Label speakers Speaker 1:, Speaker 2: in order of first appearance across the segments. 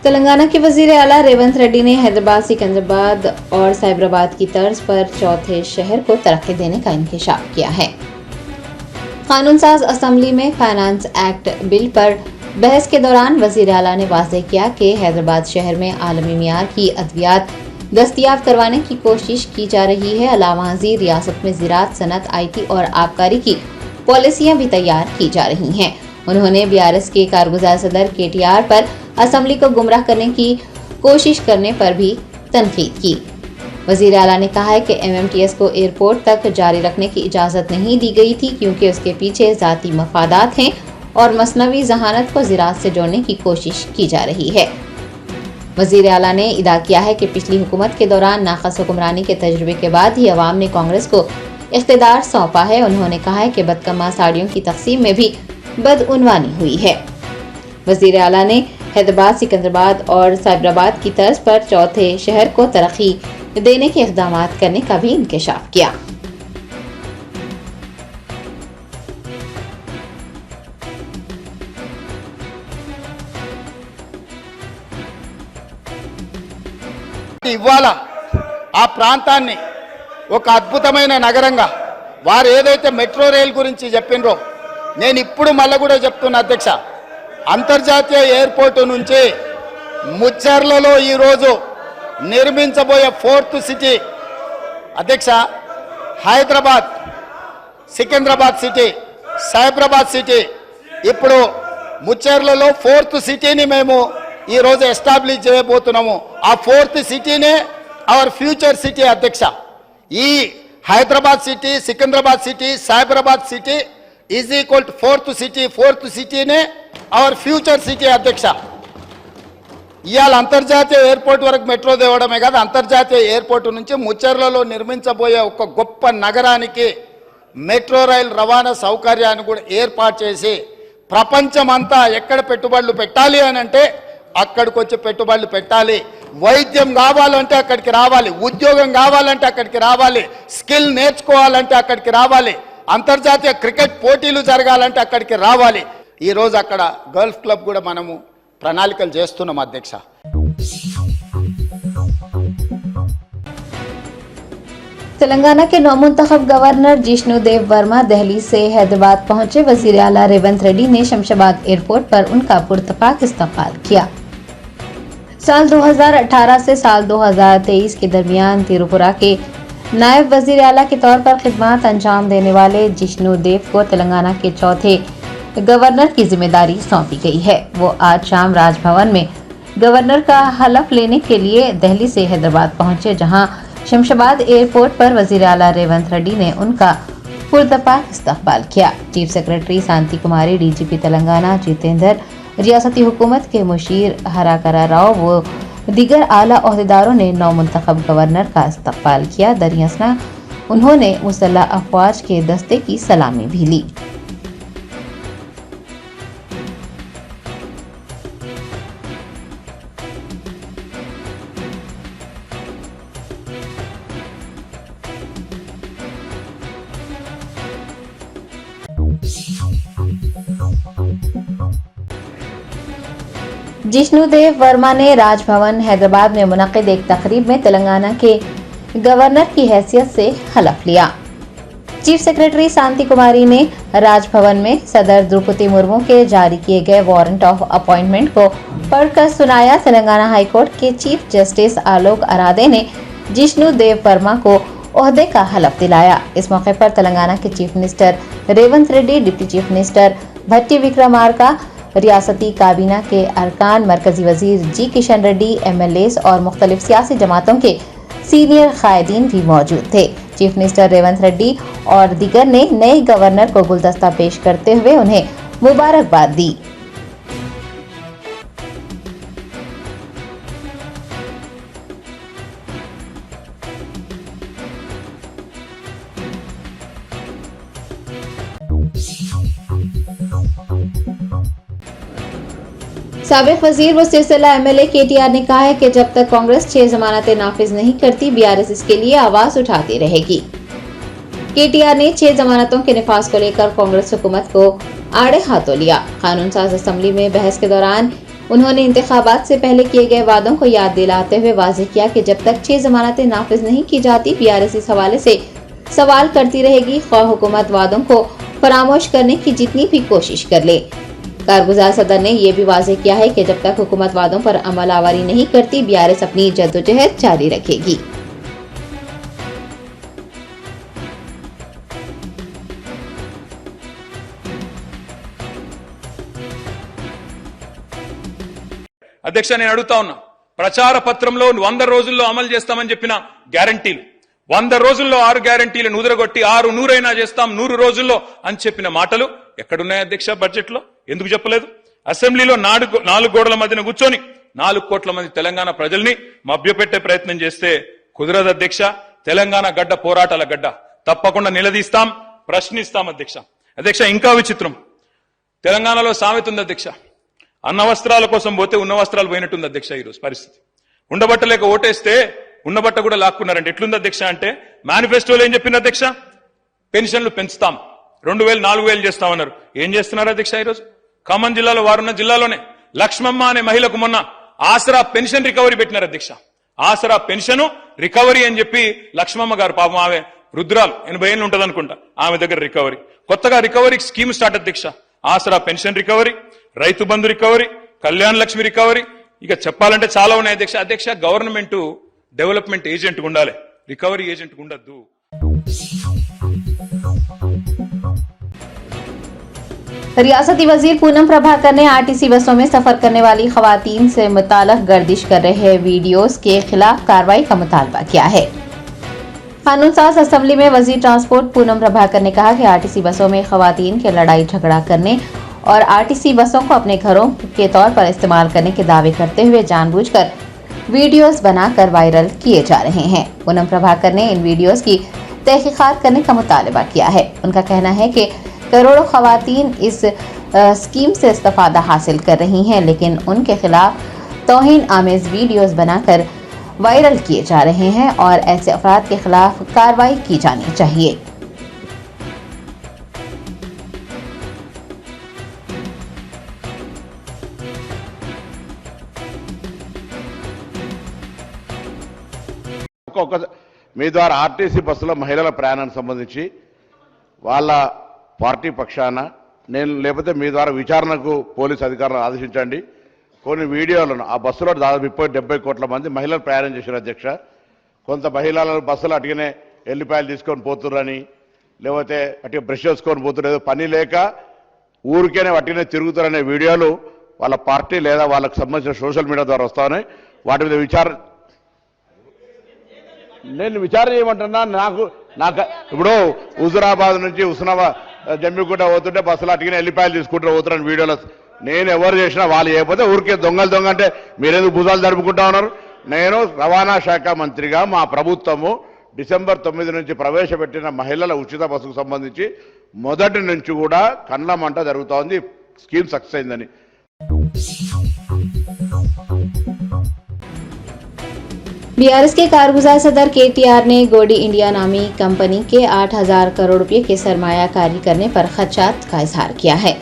Speaker 1: तेलंगाना के वजीर आला रेवंत रेड्डी ने हैदराबाद, सिकंदराबाद और साइबराबाद की तर्ज पर चौथे शहर को तरक्की देने का इंकशाफ किया है। कानून साज असेंबली में फाइनेंस एक्ट बिल पर बहस के दौरान वजीर आला ने वाज़ेह किया कि हैदराबाद शहर में आलमी मियार की अद्वियात दस्तयाब करवाने की कोशिश की जा रही है। अलावाजी रियासत में ज़राअत, सनत, IT और आबकारी की पॉलिसियां भी तैयार की जा रही हैं। उन्होंने BRS के कारगुजार सदर KTR पर असेंबली को गुमराह करने की कोशिश करने पर भी तनकीद की। वजीर आला ने कहा है कि MMTS को एयरपोर्ट तक जारी रखने की इजाज़त नहीं दी गई थी क्योंकि उसके पीछे ज़ाती मफादात हैं और मसनवी जहानत को ज़राअत से जोड़ने की कोशिश की जा रही है। वजीर आला ने इदा किया है कि पिछली हुकूमत के दौरान नाक़स हुक्मरानी के तजुर्बे के बाद ही अवाम ने कांग्रेस को इख्तिदार सौंपा है। उन्होंने कहा है कि बदकमा साड़ियों की तकसीम में भी बदउनवानी हुई है। वजीर आला ने हैदराबाद, सिकंदराबाद और साइबराबाद की तर्ज पर चौथे शहर को तरक्की देने के इक़दाम करने का भी इंकशाफ किया।
Speaker 2: ఇవాళ ఆ ప్రాంతాన్ని ఒక అద్భుతమైన నగరంగా వారు ఏదైతే మెట్రో రైల్ గురించి చెప్పినరో నేను ఇప్పుడు మళ్ళీ కూడా చెప్తున్నా అధ్యక్ష, అంతర్జాతీయ ఎయిర్పోర్టు నుంచి ముచ్చర్లలో ఈరోజు నిర్మించబోయే 4th సిటీ అధ్యక్ష, హైదరాబాద్, సికింద్రాబాద్ సిటీ, సైబరాబాద్ సిటీ, ఇప్పుడు ముచ్చర్లలో 4th సిటీని మేము ఈరోజు ఎస్టాబ్లిష్ చేయబోతున్నాము. ఆ 4th సిటీనే అవర్ ఫ్యూచర్ సిటీ అధ్యక్ష. ఈ Hyderabad city, Secunderabad city, Cyberabad city is equal to 4th city. 4th సిటీనే అవర్ ఫ్యూచర్ సిటీ అధ్యక్ష. ఇవాళ అంతర్జాతీయ ఎయిర్పోర్ట్ వరకు మెట్రో తేవడమే కాదు, అంతర్జాతీయ ఎయిర్పోర్ట్ నుంచి ముచ్చర్లలో నిర్మించబోయే ఒక గొప్ప నగరానికి మెట్రో రైల్ రవాణా సౌకర్యాన్ని కూడా ఏర్పాటు చేసి ప్రపంచమంతా ఎక్కడ పెట్టుబడులు పెట్టాలి అని అంటే అక్కడికి వచ్చి పెట్టుబడులు పెట్టాలి. వైద్యం కావాలంటే అక్కడికి రావాలి, ఉద్యోగం కావాలంటే అక్కడికి రావాలి, స్కిల్ నేర్చుకోవాలంటే అక్కడికి రావాలి, అంతర్జాతీయ క్రికెట్ పోటీలు జరగాలంటే అక్కడికి రావాలి. ఈరోజు అక్కడ గల్ఫ్ క్లబ్ కూడా మనము ప్రణాళికలు చేస్తున్నాం అధ్యక్ష.
Speaker 1: तेलंगाना के नौमुंतखब गवर्नर जिष्णु देव वर्मा दिल्ली से हैदराबाद पहुंचे। वजीर आला रेवंत रेड्डी ने शमशाबाद एयरपोर्ट पर उनका पुरतपाक इस्तकबाल किया। साल 2018 से साल 2023 के दरमियान त्रिपुरा के नायब वजीर आला के तौर पर खिदमत अंजाम देने वाले जिष्णु देव को तेलंगाना के चौथे गवर्नर की जिम्मेदारी सौंपी गई है। वो आज शाम राजभवन में गवर्नर का हलफ लेने के लिए दिल्ली से हैदराबाद पहुंचे, जहां शमशाबाद एयरपोर्ट पर वजीर आला रेवंत रेड्डी ने उनका पुरतपाक इस्तकबाल किया। चीफ सेक्रेटरी शांति कुमारी, DGP तेलंगाना जितेंद्र, रियासती हुकूमत के मुशीर हराकरा राव व दीगर आला ओहदेदारों ने नौमुंतखब गवर्नर का इस्तकबाल किया। दरियासना उन्होंने मुसल्लह अफवाज के दस्ते की सलामी भी ली। जिष्णु देव वर्मा ने राजभवन हैदराबाद में मुनक्किद एक तकरीब में तेलंगाना के गवर्नर की हैसियत से हलफ लिया। चीफ सेक्रेटरी शांति कुमारी ने राजभवन में सदर द्रौपदी मुर्मू के जारी किए गए वारंट ऑफ अपॉइंटमेंट को पढ़कर सुनाया। तेलंगाना हाईकोर्ट के चीफ जस्टिस आलोक अरादे ने जिष्णु देव वर्मा को ओहदे का हलफ दिलाया। इस मौके पर तेलंगाना के chief minister Revanth Reddy, deputy chief minister Bhatti Vikramarka, रियासती काबीना के अरकान, मरकजी वजीर G किशन रेड्डी, MLAs और मुख्तलिफ सियासी जमातों के सीनियर कायदीन भी मौजूद थे। चीफ मिनिस्टर रेवंत रेड्डी और दीगर ने नए गवर्नर को गुलदस्ता पेश करते हुए उन्हें मुबारकबाद दी। साबिक वजीर व सिलसिला MLA KTR ने कहा है कि जब तक कांग्रेस 6 जमानतें नाफिज नहीं करती, BRS इसके लिए आवाज उठाती रहेगी। KTR ने 6 जमानतों के निफाज को लेकर कांग्रेस हुकूमत को आड़े हाथों लिया। कानून साज असेंबली में बहस के दौरान उन्होंने इंतखाबात से पहले किए गए वादों को याद दिलाते हुए वाज़ेह किया कि जब तक 6 जमानतें नाफिज नहीं की जाती, बीआरएस इस हवाले से सवाल करती रहेगी, ख्वाह हुकूमत वादों को फरामोश करने की जितनी भी कोशिश कर ले। कारगुजार सदर ने यह भी वाज़ेह किया है कि जब तक हुकूमत वादों पर अमल आवारी नहीं करती, बीआरएस अपनी जद्दोजहद जारी रखेगी।
Speaker 3: అధ్యక్ష నేను అడుగుతా ఉన్నా, ప్రచార పత్రంలో 100 రోజుల్లో అమలు చేస్తామని చెప్పిన గ్యారంటీలు, 100 రోజుల్లో 6 గ్యారంటీలను ఉదరగొట్టి 6 100 చేస్తాం 100 రోజుల్లో అని చెప్పిన మాటలు ఎక్కడున్నాయి అధ్యక్ష? బడ్జెట్ లో ఎందుకు చెప్పలేదు? అసెంబ్లీలో 4 గోడల మధ్యన కూర్చొని 4 కోట్ల మంది తెలంగాణ ప్రజల్ని మభ్యపెట్టే ప్రయత్నం చేస్తే కుదరదు అధ్యక్ష. తెలంగాణ గడ్డ పోరాటాల గడ్డ, తప్పకుండా నిలదీస్తాం, ప్రశ్నిస్తాం అధ్యక్ష. అధ్యక్ష ఇంకా విచిత్రం, తెలంగాణలో సామెత ఉంది అధ్యక్ష, అన్న వస్త్రాల కోసం పోతే ఉన్న వస్త్రాలు పోయినట్టుంది అధ్యక్ష. ఈరోజు పరిస్థితి ఉండబట్టలేక ఓటేస్తే ఉన్నబట్ట కూడా లాక్కున్నారంటే ఎట్లుంది అధ్యక్ష అంటే, మేనిఫెస్టోలో ఏం చెప్పింది అధ్యక్ష? పెన్షన్లు పెంచుతాం, 2000 4000 చేస్తామన్నారు. ఏం చేస్తున్నారు అధ్యక్ష? ఈరోజు ఖమ్మం జిల్లాలో వారున్న జిల్లాలోనే లక్ష్మమ్మ అనే మహిళకు మొన్న ఆసరా పెన్షన్ రికవరీ పెట్టినారు అధ్యక్ష. ఆసరా పెన్షన్ రికవరీ అని చెప్పి లక్ష్మమ్మ గారు, పాపం ఆమె వృద్ధురాలు, 80 ఏళ్ళు ఉంటుంది అనుకుంటా, ఆమె దగ్గర రికవరీ, కొత్తగా రికవరీ స్కీమ్ స్టార్ట్ అధ్యక్ష. ఆసరా pension recovery, Rythu Bandhu recovery, Kalyan Lakshmi recovery, ఇక చెప్పాలంటే చాలా ఉన్నాయి అధ్యక్ష. అధ్యక్ష గవర్నమెంట్ డెవలప్మెంట్ ఏజెంట్ ఉండాలి, రికవరీ ఏజెంట్ ఉండద్దు.
Speaker 1: रियासती वजीर पूनम प्रभाकर ने आरटीसी बसों में सफर करने वाली खवातीन से मुताल्लिक गर्दिश कर रहे वीडियोस के खिलाफ कार्रवाई का मुतालबा किया है। कानून साज असेंबली में वजीर ट्रांसपोर्ट पूनम प्रभाकर ने कहा कि आरटीसी बसों में खवातीन के लड़ाई झगड़ा करने और आरटीसी बसों को अपने घरों के तौर पर इस्तेमाल करने के दावे करते हुए जानबूझकर वीडियोस बनाकर वायरल किए जा रहे हैं। पूनम प्रभाकर ने इन वीडियोस की तहकीकात करने का मुतालबा किया है। उनका कहना है कि करोड़ों खवातीन इस स्कीम से इस्तेफादा हासिल कर रही हैं, लेकिन उनके खिलाफ तौहीन आमेज वीडियोस बनाकर वायरल किए जा रहे हैं और ऐसे अफराद के खिलाफ कार्रवाई की जानी चाहिए।
Speaker 4: మీ ద్వారా ఆర్టీసీ బస్సులో మహిళల ప్రయాణానికి సంబంధించి వాళ్ళ పార్టీ పక్షాన నేను లేకపోతే మీ ద్వారా విచారణకు పోలీసు అధికారులను ఆదేశించండి. కొన్ని వీడియోలను ఆ బస్సులో దాదాపు 70 కోట్ల మంది మహిళలు ప్రయాణం చేశారు అధ్యక్ష. కొంత మహిళలు బస్సులు అటుగానే ఎల్లిపాయలు తీసుకొని పోతుర్రని, లేకపోతే అటు బ్రష్ చేసుకొని పోతున్నారు, ఏదో పని లేక ఊరికేనే అటుగానే తిరుగుతారనే వీడియోలు వాళ్ళ పార్టీ లేదా వాళ్ళకు సంబంధించిన సోషల్ మీడియా ద్వారా వస్తాయని వాటి మీద నేను విచారణ చేయమంటున్నా. నాకు ఇప్పుడు హుజురాబాద్ నుంచి జమ్మిగుట్ట పోతుంటే బస్సులు అటుగానే ఎల్లిపాయలు తీసుకుంటారు పోతున్నాను వీడియోలో. నేను ఎవరు చేసినా వాళ్ళు చేయకపోతే ఊరికే దొంగ అంటే మీరేందుకు భుజాలు జరుపుకుంటా ఉన్నారు? నేను రవాణా శాఖ మంత్రిగా మా ప్రభుత్వము డిసెంబర్ 9 నుంచి ప్రవేశపెట్టిన మహిళల ఉచిత బస్సుకు సంబంధించి మొదటి నుంచి కూడా కళ్ళ మంట జరుగుతూ ఉంది. స్కీమ్ సక్సెస్ అయిందని.
Speaker 1: बीआरएस के कारगुजार सदर केटीआर ने गोडी इंडिया नामी कंपनी के 8,000 करोड़ रुपए के सरमायाकारी करने पर खदशात का इजहार किया है।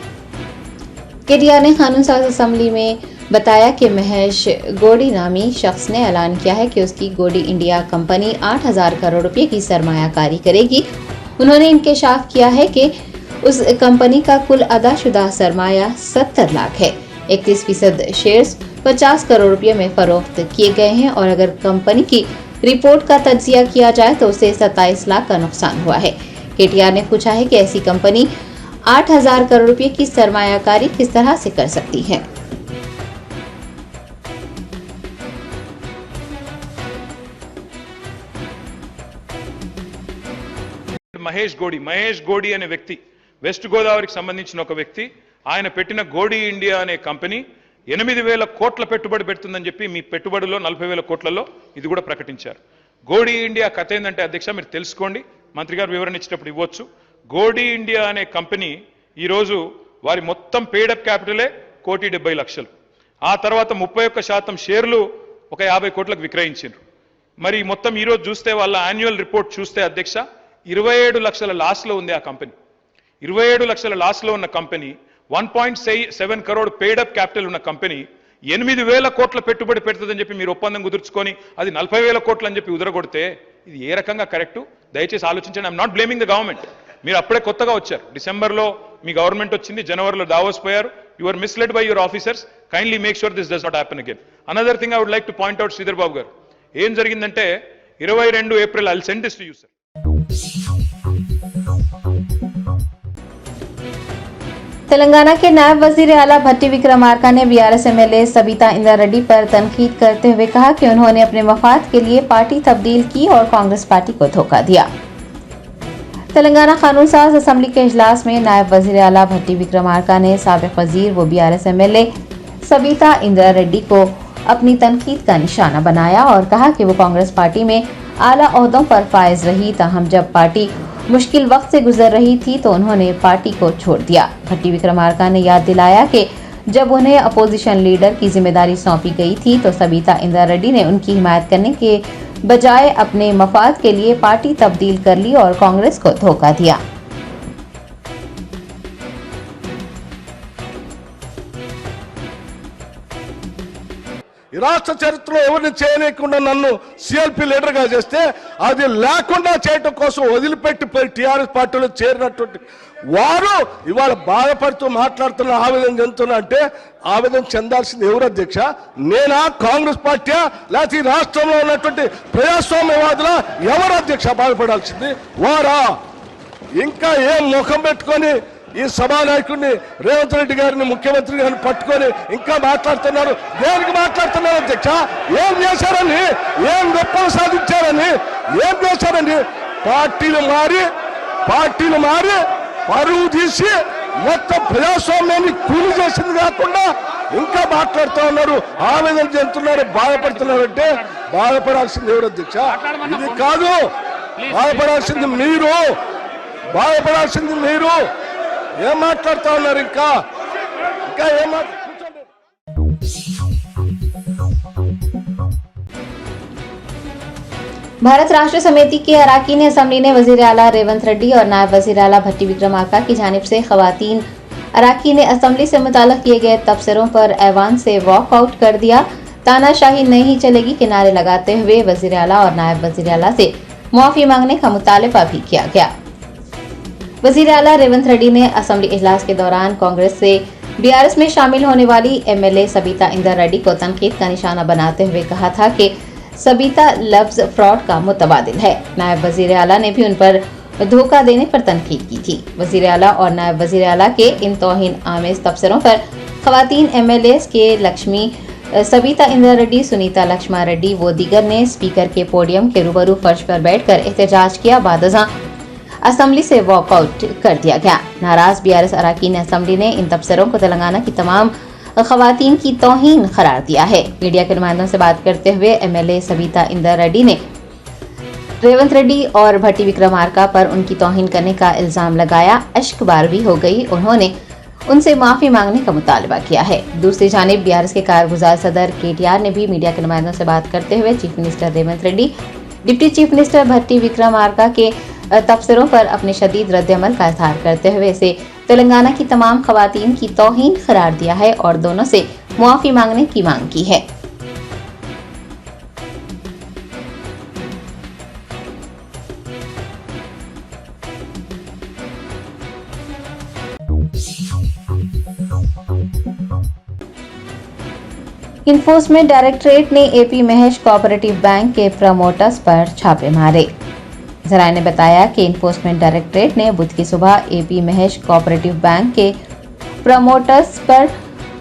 Speaker 1: केटीआर ने कानून साज असेंबली में बताया कि महेश गोडी नामी शख्स ने ऐलान किया है कि उसकी गोडी इंडिया कंपनी 8,000 करोड़ रुपए की सरमायाकारी करेगी। उन्होंने इंकशाफ किया है कि उस कंपनी का कुल अदाशुदा सरमाया 70 लाख है। 31% शेयर्स 50 करोड़ रुपए में फरोख्त किए गए हैं और अगर कंपनी की रिपोर्ट का तज्जिया किया जाए तो उसे 27 लाख का नुकसान हुआ है। केटीआर ने पूछा है कि ऐसी कंपनी 8,000 करोड़ रुपए की सरमायाकारी किस तरह से कर सकती है।
Speaker 3: మహేష్ గోడి అనే వ్యక్తి వెస్ట్ గోదావరికి సంబంధించిన ఒక వ్యక్తి, ఆయన పెట్టిన గోడి ఇండియా అనే కంపెనీ 8,000 కోట్ల పెట్టుబడి పెడుతుందని చెప్పి మీ పెట్టుబడిలో 40,000 కోట్లలో ఇది కూడా ప్రకటించారు. గోడి ఇండియా కథ ఏంటంటే అధ్యక్ష మీరు తెలుసుకోండి, మంత్రి గారు వివరణ ఇచ్చేటప్పుడు ఇవ్వచ్చు. గోడి ఇండియా అనే కంపెనీ ఈరోజు వారి మొత్తం పేడప్ క్యాపిటలే 1,70,00,000. ఆ తర్వాత 31% షేర్లు ఒక 50 కోట్లకు విక్రయించారు. మరి మొత్తం ఈరోజు చూస్తే వాళ్ళ యాన్యువల్ రిపోర్ట్ చూస్తే అధ్యక్ష 27 లక్షల లాస్లో ఉంది ఆ కంపెనీ. 27 లక్షల లాస్ లో ఉన్న కంపెనీ, 1.7 crore పేడ్ అప్ క్యాపిటల్ ఉన్న కంపెనీ 8,000 కోట్ల పెట్టుబడి పెడుతుందని చెప్పి మీరు ఒప్పందం కుదుర్చుకొని అది 40,000 కోట్లు అని చెప్పి ఉదరగొడితే ఇది ఏ రకంగా కరెక్టు? దయచేసి ఆలోచించండి. I'm not blaming the government. మీరు అప్పుడే కొత్తగా వచ్చారు, డిసెంబర్లో మీ గవర్నమెంట్ వచ్చింది, జనవరిలో దావోస్ పోయారు. You are misled by your officers. Kindly make sure this does not happen again. Another thing I would like to point out, Sridhar Babu garu, ఏం జరిగిందంటే 22 April, I will send this to you sir.
Speaker 1: Telangana के नायब वजीर आला भट्टी विक्रमार्का ने BRS MLA Sabitha Indra Reddy पर तनकीद करते हुए कहा कि उन्होंने अपने मफाद के लिए पार्टी तब्दील की और कांग्रेस पार्टी को धोखा दिया। तेलंगाना कानून साज असेंबली के इजलास में नायब वजीर आला भट्टी विक्रमार्का ने साबिक वजीर व बीआरएस एमएलए सबिता इंद्रा रेड्डी को अपनी तनकीद का निशाना बनाया और कहा कि वो कांग्रेस पार्टी में आला ओहदों पर फायज रही, ताहम जब पार्टी मुश्किल वक्त से गुजर रही थी तो उन्होंने पार्टी को छोड़ दिया। भट्टी विक्रमार्का ने याद दिलाया कि जब उन्हें अपोजिशन लीडर की जिम्मेदारी सौंपी गई थी तो सबिता इंद्रा रेड्डी ने उनकी हिमायत करने के बजाय अपने मफाद के लिए पार्टी तब्दील कर ली और कांग्रेस को धोखा दिया।
Speaker 5: ఈ రాష్ట్ర చరిత్రలో ఎవరిని చేయలేకుండా నన్ను సిఎల్పి లీడర్గా చేస్తే అది లేకుండా చేయటం కోసం వదిలిపెట్టిపోయి టీఆర్ఎస్ పార్టీలో చేరినటువంటి వారు ఇవాళ బాధపడుతూ మాట్లాడుతున్న, ఆవేదన చెందుతున్నా అంటే ఆవేదన చెందాల్సింది ఎవరు అధ్యక్ష? నేనా, కాంగ్రెస్ పార్టీయా, లేకపోతే ఈ రాష్ట్రంలో ఉన్నటువంటి ప్రజాస్వామ్యవాదుల? ఎవరు అధ్యక్ష బాధపడాల్సింది? వారా? ఇంకా ఏం ముఖం పెట్టుకొని ఈ సభానాయకుడిని రేవంత్ రెడ్డి గారిని, ముఖ్యమంత్రి గారిని పట్టుకొని ఇంకా మాట్లాడుతున్నారు? దేనికి మాట్లాడుతున్నారు అధ్యక్ష? ఏం చేశారని, ఏం గొప్పలు సాధించారని, ఏం చేశారని? పార్టీలు మారి పరువు తీసి మొత్తం ప్రజాస్వామ్యాన్ని కూలి చేసింది కాకుండా ఇంకా మాట్లాడుతూ ఉన్నారు, ఆవేదన చెందుతున్నారు, బాధపడుతున్నారంటే బాధపడాల్సింది ఎవరు అధ్యక్ష? ఇది కాదు, బాధపడాల్సింది మీరు. ఏం మాట్లాడుతూ ఉన్నారు? ఇంకా ఏం కూర్చోండి.
Speaker 1: भारत राष्ट्र समिति के अराकीन असेंबली ने वजीर आला रेवंत रेड्डी और नायब वजीर आला भट्टी विक्रमार्का की जानिब से खवातीन अराकीन असेंबली से मुताल्लिक़ किए गए तबसरों पर ऐवान से वॉकआउट कर दिया। तानाशाही नहीं चलेगी के नारे लगाते हुए वजीर आला और नायब वजीर आला से मुआफ़ी मांगने का मुतालबा भी किया गया। वजीर आला रेवंत रेड्डी ने असेंबली इजलास के दौरान कांग्रेस से बीआरएस में शामिल होने वाली एमएलए सबिता इंद्रा रेड्डी को तनकीद का निशाना बनाते हुए कहा था कि सबिता लफ्ज फ्रॉड का मुतबादिल है। नायब वजीर आला ने भी उन पर धोखा देने पर तनकीद की थी। वजीर आला और नायब वजीर आला के इन तौहीन आमेज तबसरों पर खवातीन एमएलए के लक्ष्मी सबिता इंद्रा रेड्डी, सुनीता लक्ष्मा रेड्डी व दीगर ने स्पीकर के पोडियम के रूबरू फर्श पर बैठकर एहतजाज किया। बादजा असेंबली से वॉकआउट कर दिया गया। नाराज बीआरएस अराकीन असेंबली ने इन तबसरों को तेलंगाना की तमाम खवातीन की तौहीन करार दिया है। मीडिया के नुमाइंदों से बात करते हुए एमएलए सबिता इंद्रा रेड्डी ने रेवंत रेड्डी और भट्टी विक्रमार्का पर उनकी तौहीन करने का इल्जाम लगाया। अश्कबार भी हो गई। उन्होंने उनसे माफी मांगने का मुतालबा किया है। दूसरी जानिब बीआरएस के कारगुजार सदर केटीआर ने भी मीडिया के नुमाइंदों से बात करते हुए chief minister Revanth Reddy, deputy chief minister Bhatti Vikramarka के तबसरों पर अपने शदीद रद्दअमल का इजहार करते हुए इसे तेलंगाना की तमाम खवातीन की तौहीन करार दिया है और दोनों से मुआफ़ी मांगने की मांग की है। इन्फोर्समेंट डायरेक्टरेट ने एपी महेश कोऑपरेटिव बैंक के प्रमोटर्स पर छापे मारे। जराये ने बताया कि इन्फोर्समेंट डायरेक्टरेट ने बुध की सुबह एपी महेश कोऑपरेटिव बैंक के प्रमोटर्स पर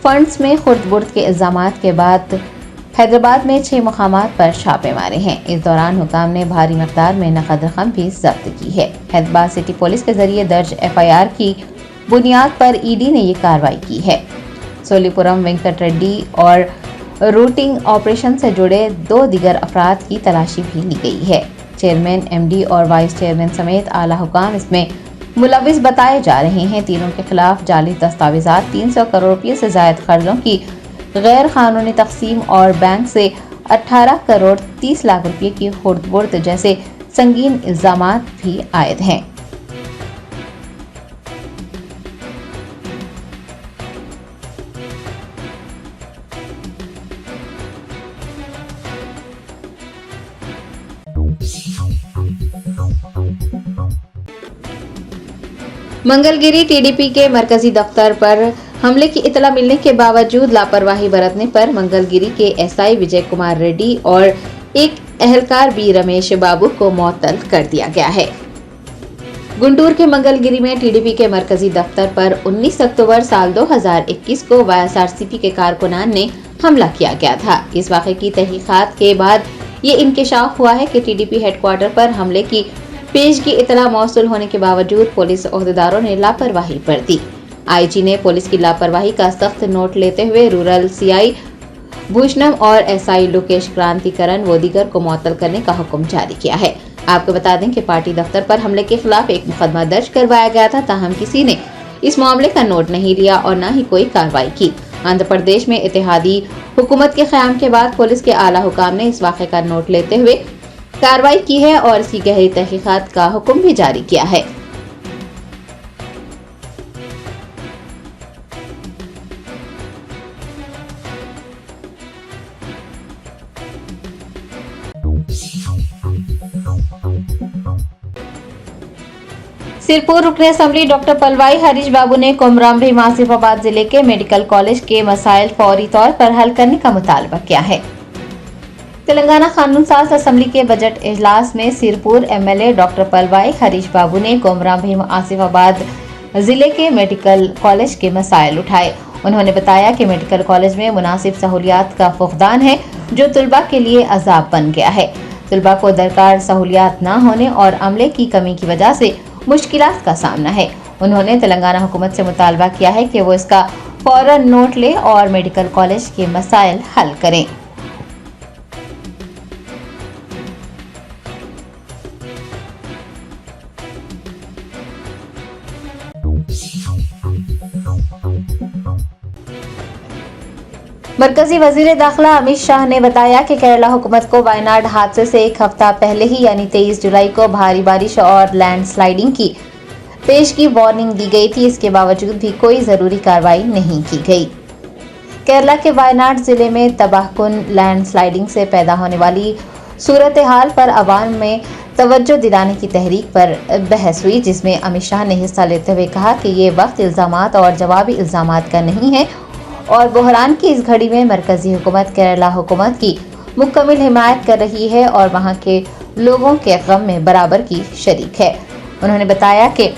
Speaker 1: फंड्स में खुर्द-बुर्द के इल्जामात के बाद हैदराबाद में 6 मुकामात पर छापे मारे हैं। इस दौरान हुकाम ने भारी मकदार में नकद रकम भी जब्त की है। हैदराबाद सिटी पुलिस के जरिए दर्ज एफआईआर की बुनियाद पर ईडी ने ये कार्रवाई की है। सोलीपुरम वेंकट रेड्डी और रूटिंग ऑपरेशन से जुड़े 2 दीगर अफराद की तलाशी भी ली गई है। चेयरमैन, एमडी और वाइस चेयरमैन समेत आला हुकाम इसमें मुलविस बताए जा रहे हैं। तीनों के खिलाफ जाली दस्तावेजात, 300 करोड़ रुपये से जायद कर्जों की गैर कानूनी तकसीम और बैंक से 18 करोड़ 30 लाख रुपये की खुर्द-बुर्द जैसे संगीन इल्जामात भी आयद हैं। मंगलगिरी टीडीपी के मरकजी दफ्तर पर हमले की इतला मिलने के बावजूद लापरवाही बरतने पर मंगलगिरी के एसआई विजय कुमार रेड्डी और एक एहलकार बी रमेश बाबू को मुअत्तल कर दिया गया है। गुंटूर के मंगलगिरी में टीडीपी के मरकजी दफ्तर पर 19 अक्टूबर साल 2021 को वाईएसआरसीपी के कारकुनान ने हमला किया गया था। इस वाक़े की तहकीकात के बाद ये इंकशाफ हुआ है कि टीडीपी हेडक्वार्टर पर हमले की पेशगी इतला मौसूल होने के बावजूद पुलिस ओहदेदारों ने लापरवाही बरती। आईजी ने पुलिस की लापरवाही का सख्त नोट लेते हुए रूरल सीआई भूषणम और एसआई लोकेश क्रांतिकरण व दीगर को मुअत्तल करने का हुक्म जारी किया है। आपको बता दें कि पार्टी दफ्तर पर हमले के खिलाफ एक मुकदमा दर्ज करवाया गया था, ताहम किसी ने इस मामले का नोट नहीं लिया और न ही कोई कार्रवाई की। आंध्र प्रदेश में इत्तेहादी हुकूमत के क़याम के बाद पुलिस के आला हुकाम ने इस वाक़े का नोट लेते हुए कार्रवाई की है और इसकी गहरी तहकीकात का हुक्म भी जारी किया है। सिरपुर रुकने असेंबली डॉक्टर पलवाई हरीश बाबू ने कुमराम भीम आसिफाबाद जिले के मेडिकल कॉलेज के मसाइल फौरी तौर पर हल करने का मुतालबा किया है। तेलंगाना कानून साज असेंबली के बजट इजलास में सिरपुर एमएलए डॉक्टर पलवाई हरीश बाबू ने कुमराम भीम आसिफाबाद जिले के मेडिकल कॉलेज के मसाइल उठाए। उन्होंने बताया कि मेडिकल कॉलेज में मुनासिब सहूलियात का फुकदान है जो तुलबा के लिए अजाब बन गया है। तुलबा को दरकार सहूलियात न होने और अमले की कमी की वजह से मुश्किलात का सामना है। उन्होंने तेलंगाना हुकूमत से मुतालबा किया है कि वो इसका फौरन नोट ले और मेडिकल कॉलेज के मसाइल हल करें। मरकजी वजीर दाखिला अमित शाह ने बताया कि केरला हुकूमत को वायनाड हादसे से एक हफ्ता पहले ही यानी 23 जुलाई को भारी बारिश और लैंडस्लाइडिंग की पेशगी वार्निंग दी गई थी। इसके बावजूद भी कोई जरूरी कार्रवाई नहीं की गई। केरला के वायनाड जिले में तबाहकुन लैंडस्लाइडिंग से पैदा होने वाली सूरत हाल पर अवाम में तवज्जो दिलाने की तहरीक पर बहस हुई, जिसमें अमित शाह ने हिस्सा लेते हुए कहा कि ये वक्त इल्जामात और जवाबी इल्जामात का नहीं है और बहरान की इस घड़ी में मरकजी हुकूमत केरला हुकूमत की मुकम्मल हिमायत कर रही है और वहां के लोगों के गम में बराबर की शरीक है। उन्होंने बताया कि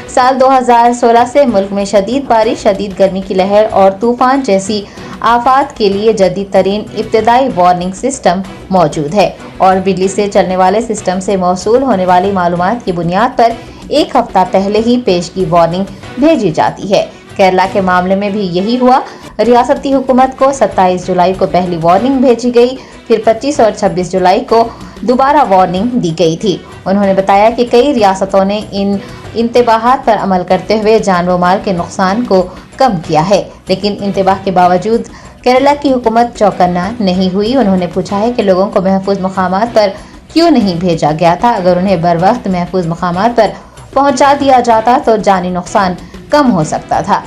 Speaker 1: साल 2016 से मुल्क में शदीद बारिश, शदीद गर्मी की लहर और तूफान जैसी आफात के लिए जदीद तरीन इब्तदाई वार्निंग सिस्टम मौजूद है और बिजली से चलने वाले सिस्टम से मौसूल होने वाली मालूमात की बुनियाद पर एक हफ्ता पहले ही पेशगी वार्निंग भेजी जाती है। केरला के मामले में भी यही हुआ। रियासती हुकूमत को 27 जुलाई को पहली वार्निंग भेजी गई, फिर 25 और 26 जुलाई को दोबारा वार्निंग दी गई थी। उन्होंने बताया कि कई रियासतों ने इन इंतबाहात पर अमल करते हुए जान व माल के नुकसान को कम किया है, लेकिन इंतबाह के बावजूद केरला की हुकूमत चौकन्ना नहीं हुई। उन्होंने पूछा है कि लोगों को महफूज मकामात पर क्यों नहीं भेजा गया था। अगर उन्हें बर वक्त महफूज मकामात पर पहुंचा दिया जाता तो जानी नुकसान कम हो सकता था।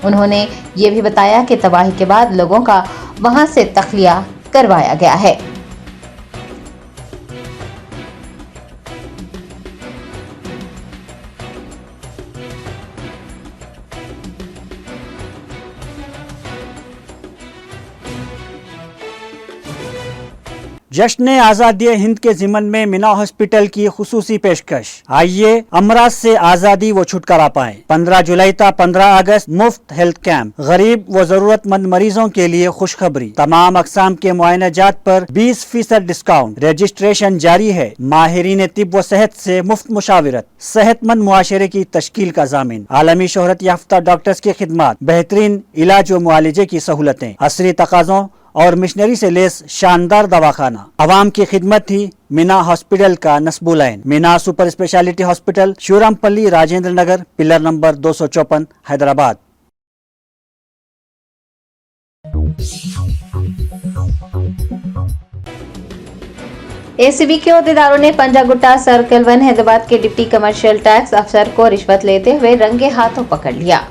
Speaker 1: उन्होंने ये भी बताया कि तबाही के बाद लोगों का वहां से तखलिया करवाया गया है।
Speaker 6: जश्न आज़ादी हिंद के ज़िमन में मीना हॉस्पिटल की खुसूसी पेशकश। आइए अमराज से आज़ादी व छुटकारा पाएं। 15 जुलाई था 15 अगस्त मुफ्त हेल्थ कैंप। गरीब व जरूरतमंद मरीजों के लिए खुशखबरी। तमाम अकसाम के मुआयनाजात पर 20% डिस्काउंट। रजिस्ट्रेशन जारी है। माहिरीन तिब व सेहत से मुफ्त मुशावरत। सेहतमंद मुआशरे की तश्कील का जामिन। आलमी शोहरत याफ्ता डॉक्टर्स की खिदमत। बेहतरीन इलाज व मुआलजे की सहूलतें। असरी तकाज़ों और मिशनरी से लेस शानदार दवाखाना। अवाम की खिदमत थी मीना हॉस्पिटल का नस्बुलैन। Meena super speciality hospital, Shivarampally, Rajendra Nagar, pillar number 254, Hyderabad.
Speaker 1: ACB के अहदेदारों ने पंजागुट्टा सर्कल 1 हैदराबाद के डिप्टी कमर्शियल टैक्स अफसर को रिश्वत लेते हुए रंगे हाथों पकड़ लिया।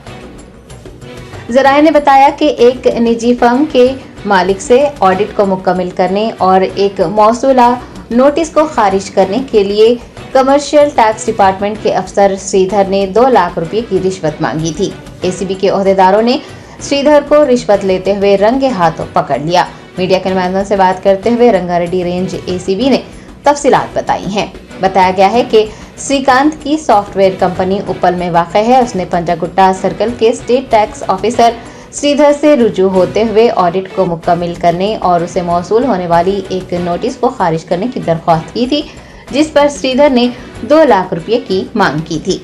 Speaker 1: जराये ने बताया कि एक निजी फर्म के मालिक से ऑडिट को मुकम्मल करने और एक मौसूला नोटिस को खारिज करने के लिए कमर्शियल टैक्स डिपार्टमेंट के अफसर श्रीधर ने 2 लाख रुपए की रिश्वत मांगी थी। एसीबी के ओहदेदारों ने श्रीधर को रिश्वत लेते हुए रंगे हाथों पकड़ लिया। मीडिया के नुमाइंदों से बात करते हुए रंगारेड्डी रेंज एसीबी ने तफसीलात बताई हैं। बताया गया है कि श्रीकांत की सॉफ्टवेयर कंपनी उपल में वाक़ है। उसने पंजागुट्टा सर्कल के स्टेट टैक्स ऑफिसर श्रीधर से रुजू होते हुए ऑडिट को मुकम्मल करने और उसे मौसूल होने वाली एक नोटिस को खारिज करने की दरख्वास्त की थी, जिस पर श्रीधर ने 2 लाख रुपए की मांग की थी।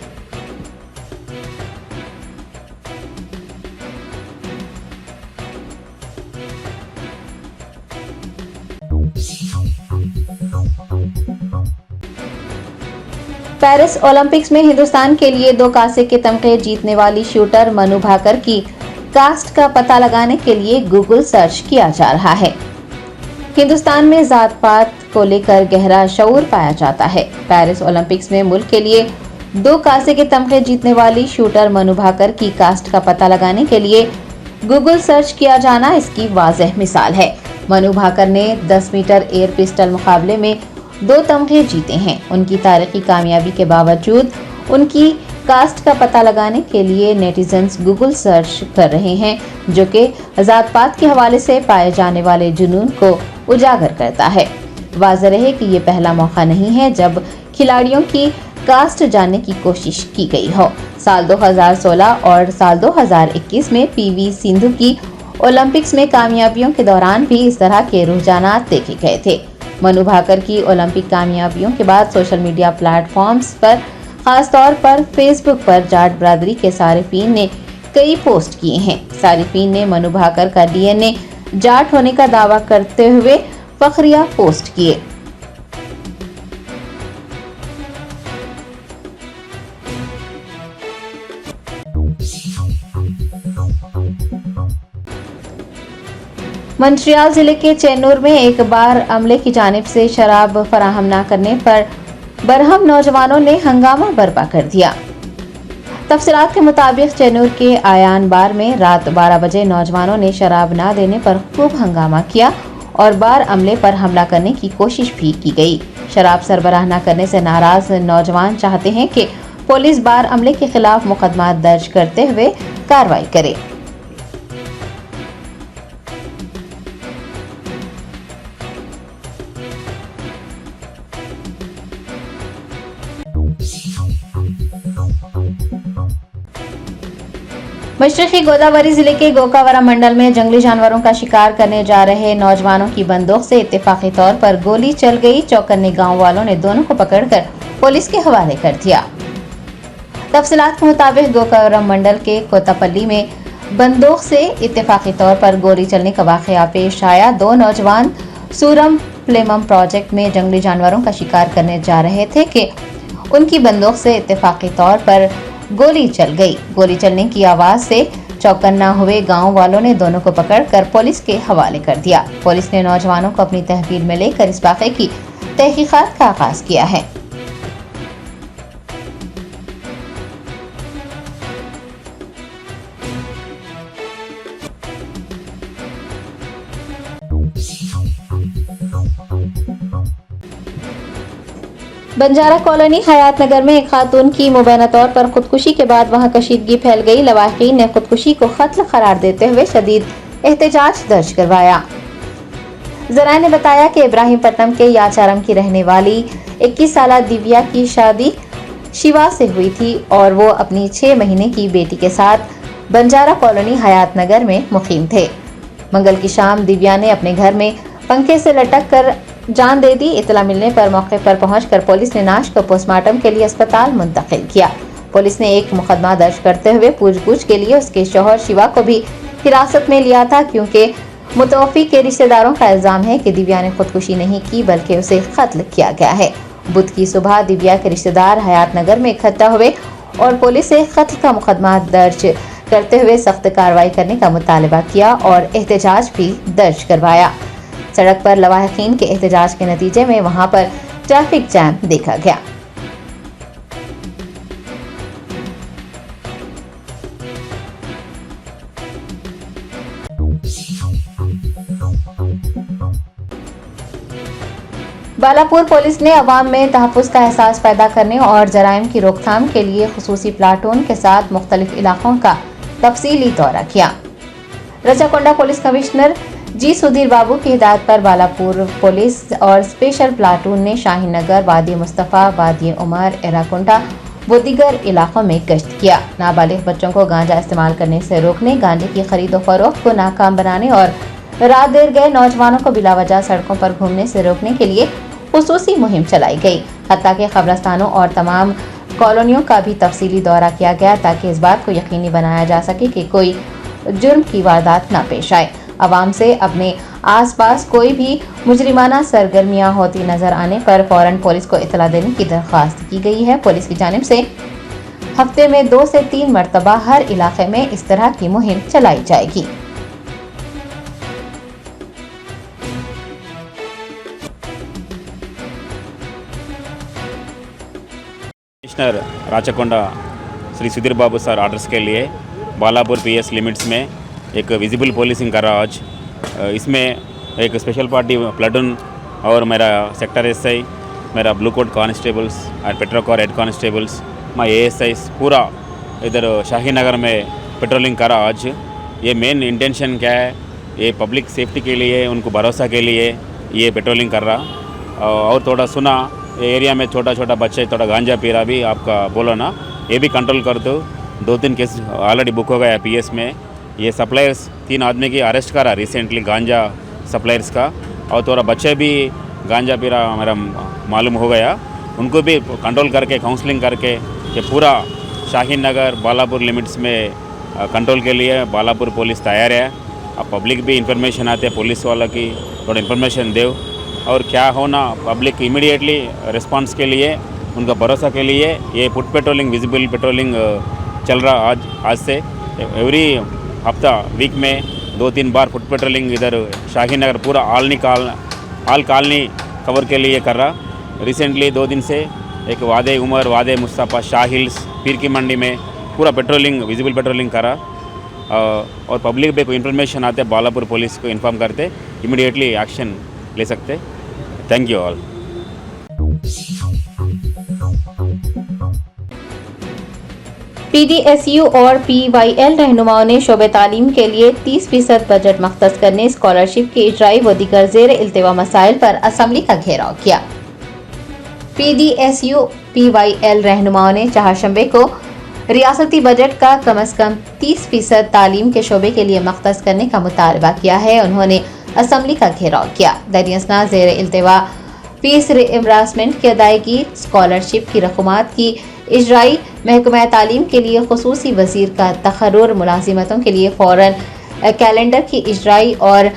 Speaker 1: पेरिस ओलंपिक्स में हिंदुस्तान के लिए 2 कांसे के तमगे जीतने वाली शूटर मनु भाकर की कास्ट का पता लगाने के लिए गूगल सर्च किया जा रहा है। हिंदुस्तान में जात पात को लेकर गहरा शऊर पाया जाता है। पेरिस ओलंपिक्स में मुल्क के लिए 2 कांसे के तमगे जीतने वाली शूटर मनु भाकर की कास्ट का पता लगाने के लिए गूगल सर्च किया जाना इसकी वाज़ेह मिसाल है। मनु भाकर ने 10 मीटर एयर पिस्टल मुकाबले में 2 तमगे जीते हैं। उनकी तारीखी कामयाबी के बावजूद उनकी कास्ट का पता लगाने के लिए नेटिजन्स गूगल सर्च कर रहे हैं, जो कि जात पात के हवाले से पाए जाने वाले जुनून को उजागर करता है। वाज़ेह रहे कि ये पहला मौका नहीं है जब खिलाड़ियों की कास्ट जानने की कोशिश की गई हो। साल 2016 और साल 2021 में पीवी सिंधु की ओलंपिक्स में कामयाबियों के दौरान भी इस तरह के रुझानात देखे गए थे। मनु भाकर की ओलंपिक कामयाबियों के बाद सोशल मीडिया प्लेटफॉर्म्स पर, खासतौर पर फेसबुक पर जाट बरादरी के सारिफीन ने कई पोस्ट किए हैं। सारिफीन ने मनु भाकर का डीएनए जाट होने का दावा करते हुए फखरिया पोस्ट किए। मंचियाल जिले के चेन्नूर में एक बार अमले की जानिब से शराब फराहम न करने पर बरहम नौजवानों ने हंगामा बर्पा कर दिया। तफसीलात के मुताबिक चेन्नूर के आयान बार में रात 12 बजे नौजवानों ने शराब न देने पर खूब हंगामा किया और बार अमले पर हमला करने की कोशिश भी की गई। शराब सरबराह न करने से नाराज नौजवान चाहते हैं कि पुलिस बार अमले के खिलाफ मुकदमा दर्ज करते हुए कार्रवाई करे। मशरक़ी गोदावरी जिले के गोकावरा मंडल में जंगली जानवरों का शिकार करने जा रहे नौजवानों की बंदूक से इत्तेफाकी तौर पर गोली चल गई। चौकन्ने गांव वालों ने दोनों को पकड़कर पुलिस के हवाले कर दिया। तफसीलात के मुताबिक गोकावरा मंडल के कोतापल्ली में बंदूक से इत्तेफाकी तौर पर गोली चलने का वाकया पेश आया। 2 नौजवान सूरम प्लेमम प्रोजेक्ट में जंगली जानवरों का शिकार करने जा रहे थे कि उनकी बंदूक से इत्तेफाकी तौर पर गोली चल गई। गोली चलने की आवाज से चौकन्ना हुए गांव वालों ने दोनों को पकड़कर पुलिस के हवाले कर दिया। पुलिस ने नौजवानों को अपनी तहवील में लेकर इस वाक़े की तहकीकात का आगाज किया है। बंजारा कॉलोनी हयात नगर में एक खातून की मुबैना तौर पर खुदकुशी के बाद वहां कशीदगी फैल गई। लवाहिकीन ने खुदकुशी को कत्ल करार देते हुए शदीद एहतजाज दर्ज करवाया। जराए ने बताया कि इब्राहिमपट्टनम के याचारम की रहने वाली 21 साल दिव्या की शादी शिवा से हुई थी और वो अपनी 6 महीने की बेटी के साथ बंजारा कॉलोनी हयात नगर में मुकीम थे। मंगल की शाम दिव्या ने अपने घर में पंखे से लटक कर जान दे दी। इतला मिलने पर मौके पर पहुंचकर पुलिस ने लाश को पोस्टमार्टम के लिए अस्पताल मुंतकिल किया। पुलिस ने एक मुकदमा दर्ज करते हुए पूछगछ के लिए उसके शौहर शिवा को भी हिरासत में लिया था, क्योंकि मुतवफ़ी के रिश्तेदारों का इल्जाम है कि दिव्या ने खुदकुशी नहीं की बल्कि उसे कत्ल किया गया है। बुध की सुबह दिव्या के रिश्तेदार हयात नगर में इकट्ठा हुए और पुलिस से कत्ल का मुकदमा दर्ज करते हुए सख्त कार्रवाई करने का मुतालबा किया और एहतजाज भी दर्ज करवाया। सड़क पर लवाहिकीन के एहतजाज के नतीजे में वहां पर ट्रैफिक जैम देखा गया। बालापुर पुलिस ने अवाम में तहफ़्फ़ुज़ का एहसास पैदा करने और जराइम की रोकथाम के लिए खुसूसी प्लाटून के साथ मुख्तलिफ इलाकों का तफसीली दौरा किया। रचाकोंडा पुलिस कमिश्नर जी सुधीर बाबू की हिदायत पर बालापुर पुलिस और स्पेशल प्लाटून ने शाहीन नगर, वादी मुस्तफ़ा, वादी उमर, एराकोंडा व दीगर इलाकों में गश्त किया। नाबालिग बच्चों को गांजा इस्तेमाल करने से रोकने, गांजे की खरीद और फरोख्त को नाकाम बनाने और रात देर गए नौजवानों को बिलावजह सड़कों पर घूमने से रोकने के लिए खुसूसी मुहिम चलाई गई। हत्ता के कब्रिस्तानों और तमाम कॉलोनियों का भी तफसीली दौरा किया गया ताकि इस बात को यकीनी बनाया जा सके कि कोई जुर्म की वारदात न पेश आए। अवाम से अपने आसपास कोई भी मुजरिमाना सरगर्मियां होती नजर आने पर फौरन पुलिस को इतला देने की दरख्वास्त की गई है। पुलिस की जानिब से हफ्ते में 2 से 3 मरतबा हर इलाके में इस तरह की मुहिम चलाई जाएगी।
Speaker 7: कमिश्नर राचकोंडा श्री सुधीर बाबू सर आर्डर्स के लिए बालापुर पीएस लिमिट्स में एक विजिबल पोलिसिंग कर रहा आज। इसमें एक स्पेशल पार्टी प्लाटून और मेरा सेक्टर एसआई, मेरा ब्लू कोट कांस्टेबल्स और पेट्रोकार हेड कांस्टेबल्स, मैं एएसआई पूरा इधर शाही नगर में पेट्रोलिंग करा आज। ये मेन इंटेंशन क्या है, ये पब्लिक सेफ्टी के लिए, उनको भरोसा के लिए ये पेट्रोलिंग कर रहा। और थोड़ा सुना ये एरिया में छोटा छोटा बच्चे थोड़ा गांजा पी रहा भी आपका बोलो ना, ये भी कंट्रोल कर दो। 2-3 केस ऑलरेडी बुक हो गया पीएस में। ये सप्लायर्स 3 आदमी की अरेस्ट करा रिसेंटली गांजा सप्लायर्स का, और थोड़ा बच्चे भी गांजा पी रहा मेरा मालूम हो गया। उनको भी कंट्रोल करके काउंसलिंग करके ये पूरा शाहीन नगर बालापुर लिमिट्स में कंट्रोल के लिए बालापुर पुलिस तैयार है। अब पब्लिक भी इंफॉर्मेशन आते हैं पुलिस वाला की, थोड़ा इन्फॉर्मेशन दो और क्या होना पब्लिक इमीडिएटली रिस्पांस के लिए, उनका भरोसा के लिए ये फुट पेट्रोलिंग, विजिबल पेट्रोलिंग चल रहा आज से। एवरी हफ्ता वीक में 2-3 बार फुट पेट्रोलिंग इधर शाहीन नगर पूरा आल कॉलोनी कवर के लिए कर रहा। रिसेंटली 2 दिन से एक वादे उमर, वादे मुस्तफ़ा, शाह हिल्स, पीर की मंडी में पूरा पेट्रोलिंग, विजिबल पेट्रोलिंग करा। और पब्लिक पे कोई इन्फॉर्मेशन आते बालापुर पुलिस को इन्फॉर्म करते, इमीडिएटली एक्शन ले सकते। Thank you all.
Speaker 1: PDSU और PYL रहनुमाओं ने शोबे तालीम के लिए 30% बजट मख्तस करने, स्कॉलरशिप की इजराई व दीगर जेर इल्तिवा मसाइल पर असम्बली का घेराव किया। PDSU PYL रहनुमाओं ने चारशंबे को रियासती बजट का कम से कम 30% तालीम के शोबे के लिए मख्तस करने का मुतालबा किया है। उन्होंने असम्बली का घेराव किया। दरियासना जेर इल्तिवा फीस रिइंबर्समेंट की अदायगी, स्कॉलरशिप की रकूमात की इजराई, महकमा तालीम के लिए खुसूसी वजीर का तकर्रुर, मुलाजिमतों के लिए फौरन कैलेंडर की इजराई और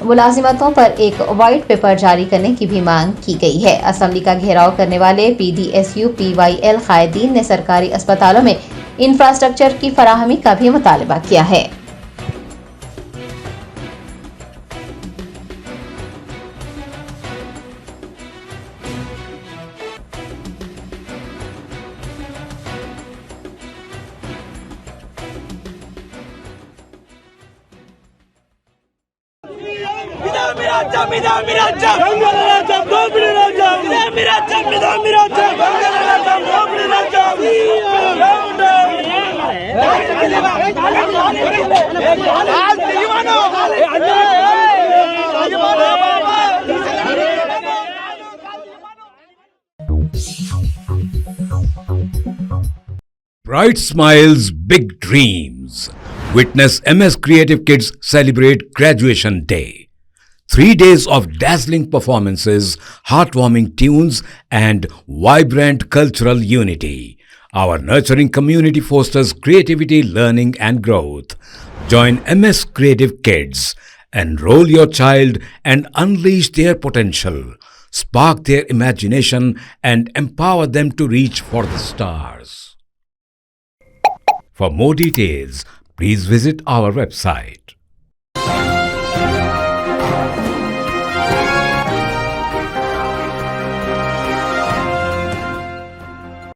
Speaker 1: मुलाजिमतों पर एक वाइट पेपर जारी करने की भी मांग की गई है। असम्बली का घेराव करने वाले PDSU PYL कायदीन ने सरकारी अस्पतालों में इंफ्रास्ट्रक्चर की फराहमी का भी मुतालबा किया है।
Speaker 8: Bright smiles, big dreams. Witness MS Creative Kids celebrate Graduation Day. 3 days of dazzling performances, heartwarming tunes, and vibrant cultural unity. Our nurturing community fosters creativity, learning, and growth. Join MS Creative Kids. Enroll your child and unleash their potential. Spark their imagination and empower them to reach for the stars. For more details, please visit our website.